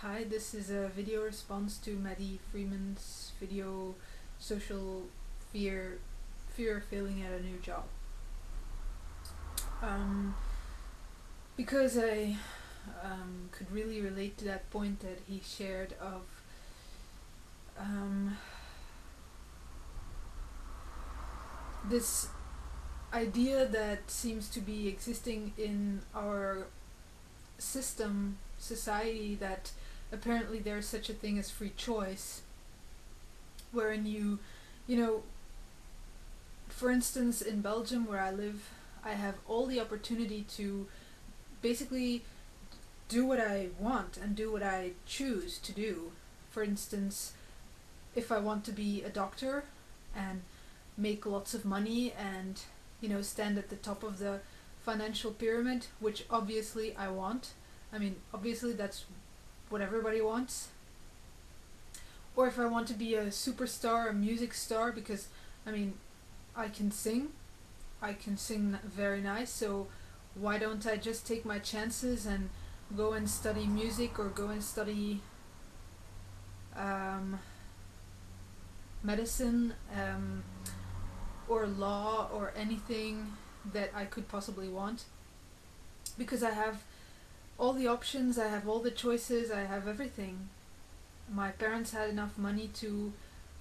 Hi, this is a video response to Maddie Freeman's video social fear fear of failing at a new job. Um, because I could really relate to that point that he shared of um, this idea that seems to be existing in our society, that apparently there's such a thing as free choice, wherein you know, for instance, in Belgium where I live, I have all the opportunity to basically do what I want and do what I choose to do. For instance, if I want to be a doctor and make lots of money and, stand at the top of the financial pyramid, which obviously I want. I mean, obviously that's what everybody wants. Or if I want to be a superstar, a music star, because, I mean, I can sing. I can sing very nice, so why don't I just take my chances and go and study music, or go and study um, medicine, or law, or anything that I could possibly want? Because I have all the options, I have all the choices, I have everything. My parents had enough money to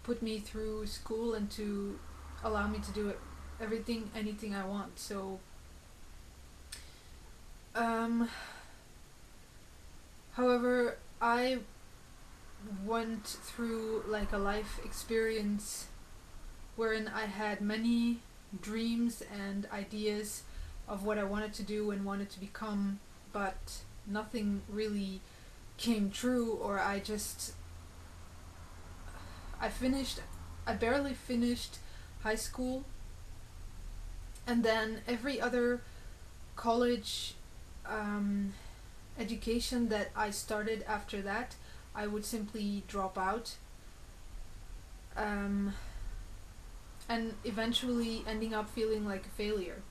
put me through school and to allow me to do everything, anything I want. So, um, however, I went through like a life experience wherein I had many dreams and ideas of what I wanted to do and wanted to become, but nothing really came true, or I finished, I barely finished high school, and then every other college um, education that I started after that, I would simply drop out, um, and eventually ending up feeling like a failure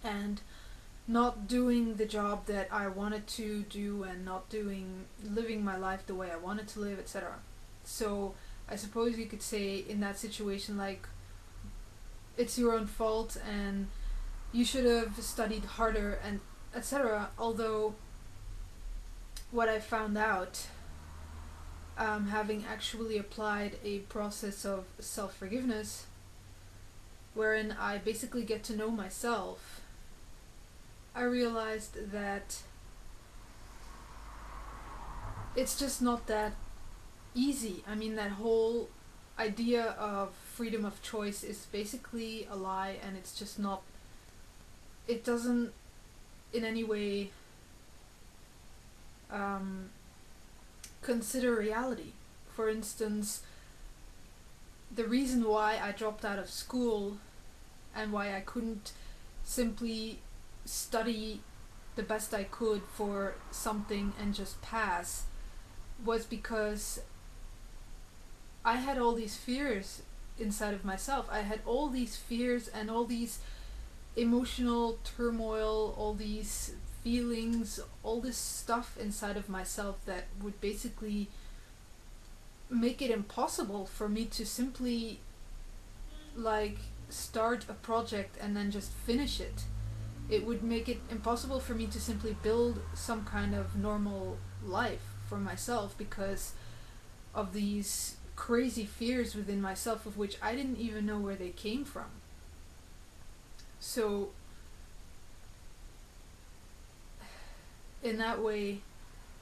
and not doing the job that I wanted to do, and not living my life the way I wanted to live, etc. So I suppose you could say in that situation, like, it's your own fault and you should have studied harder and etc. Although what I found out, having actually applied a process of self-forgiveness wherein I basically get to know myself, I realized that it's just not that easy. I mean, that whole idea of freedom of choice is basically a lie, and it's just not, it doesn't in any way um, consider reality. For instance, the reason why I dropped out of school and why I couldn't simply study the best I could for something and just pass was because I had all these fears inside of myself. I had all these fears and all these emotional turmoil, all these feelings, all this stuff inside of myself that would basically make it impossible for me to simply, like, start a project and then just finish it. It would make it impossible for me to simply build some kind of normal life for myself because of these crazy fears within myself, of which I didn't even know where they came from. So in that way,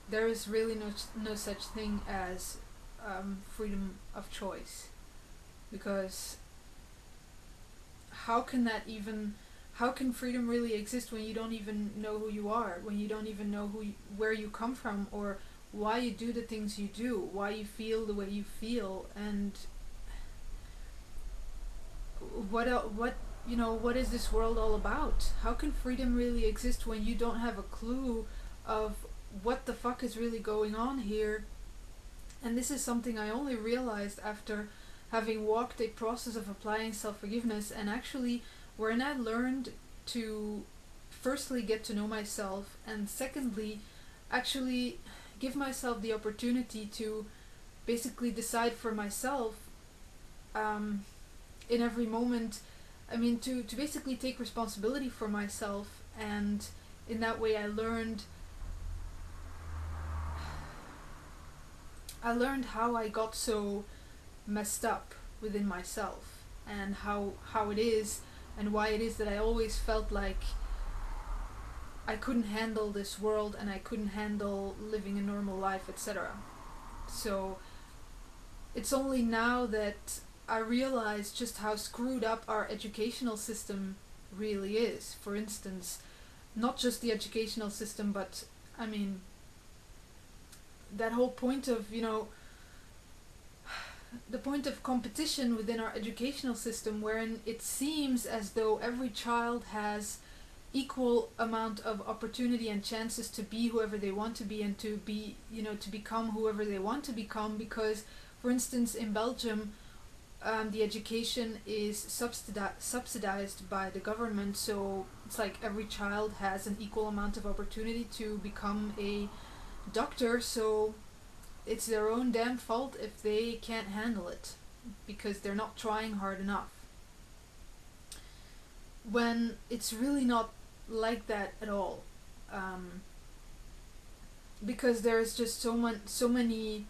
there is really no such thing as freedom of choice, because how can that even, how can freedom really exist when you don't even know who you are, when you don't even know where you come from, or why you do the things you do, why you feel the way you feel, and what is this world all about? How can freedom really exist when you don't have a clue of what the fuck is really going on here? And this is something I only realized after having walked a process of applying self-forgiveness, and actually wherein I learned to firstly get to know myself, and secondly actually give myself the opportunity to basically decide for myself, in every moment. I mean, to basically take responsibility for myself, and in that way I learned how I got so messed up within myself, and how it is, and why it is that I always felt like I couldn't handle this world and I couldn't handle living a normal life, etc. So it's only now that I realize just how screwed up our educational system really is. For instance, not just the educational system, but I mean, that whole point of, the point of competition within our educational system, wherein it seems as though every child has equal amount of opportunity and chances to be whoever they want to be, and to be, to become whoever they want to become. Because, for instance, in Belgium, the education is subsidized by the government, so it's like every child has an equal amount of opportunity to become a doctor. So it's their own damn fault if they can't handle it, because they're not trying hard enough. When it's really not like that at all, because there's just so many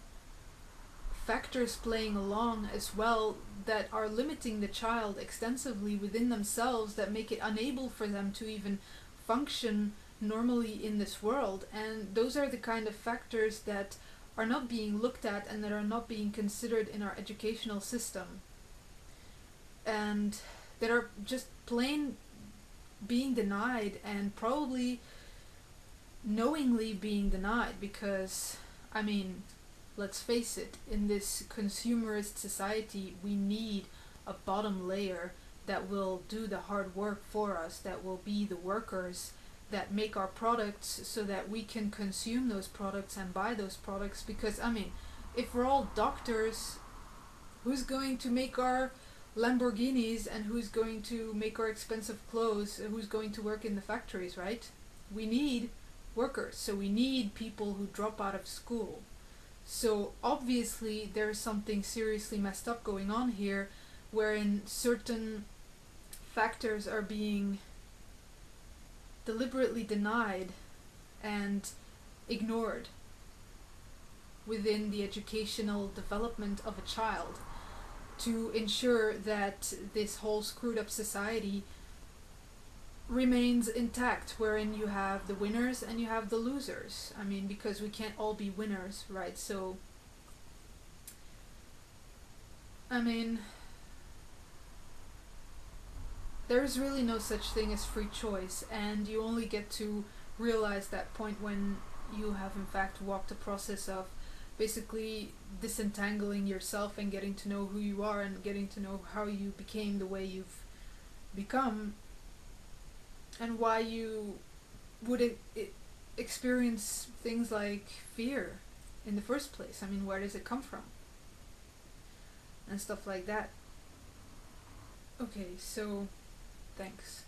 factors playing along as well that are limiting the child extensively within themselves, that make it unable for them to even function normally in this world. And those are the kind of factors that are not being looked at and that are not being considered in our educational system, and that are just plain being denied, and probably knowingly being denied. Because, I mean, let's face it, in this consumerist society, we need a bottom layer that will do the hard work for us, that will be the workers that make our products so that we can consume those products and buy those products. Because, I mean, if we're all doctors, who's going to make our Lamborghinis, and who's going to make our expensive clothes? Who's going to work in the factories, right? We need workers, so we need people who drop out of school. So obviously there's something seriously messed up going on here, wherein certain factors are being deliberately denied and ignored within the educational development of a child, to ensure that this whole screwed up society remains intact, wherein you have the winners and you have the losers. I mean, because we can't all be winners, right? So, I mean, there's really no such thing as free choice, and you only get to realize that point when you have in fact walked the process of basically disentangling yourself and getting to know who you are, and getting to know how you became the way you've become, and why you would experience things like fear in the first place. I mean, where does it come from? And stuff like that. Okay, so thanks.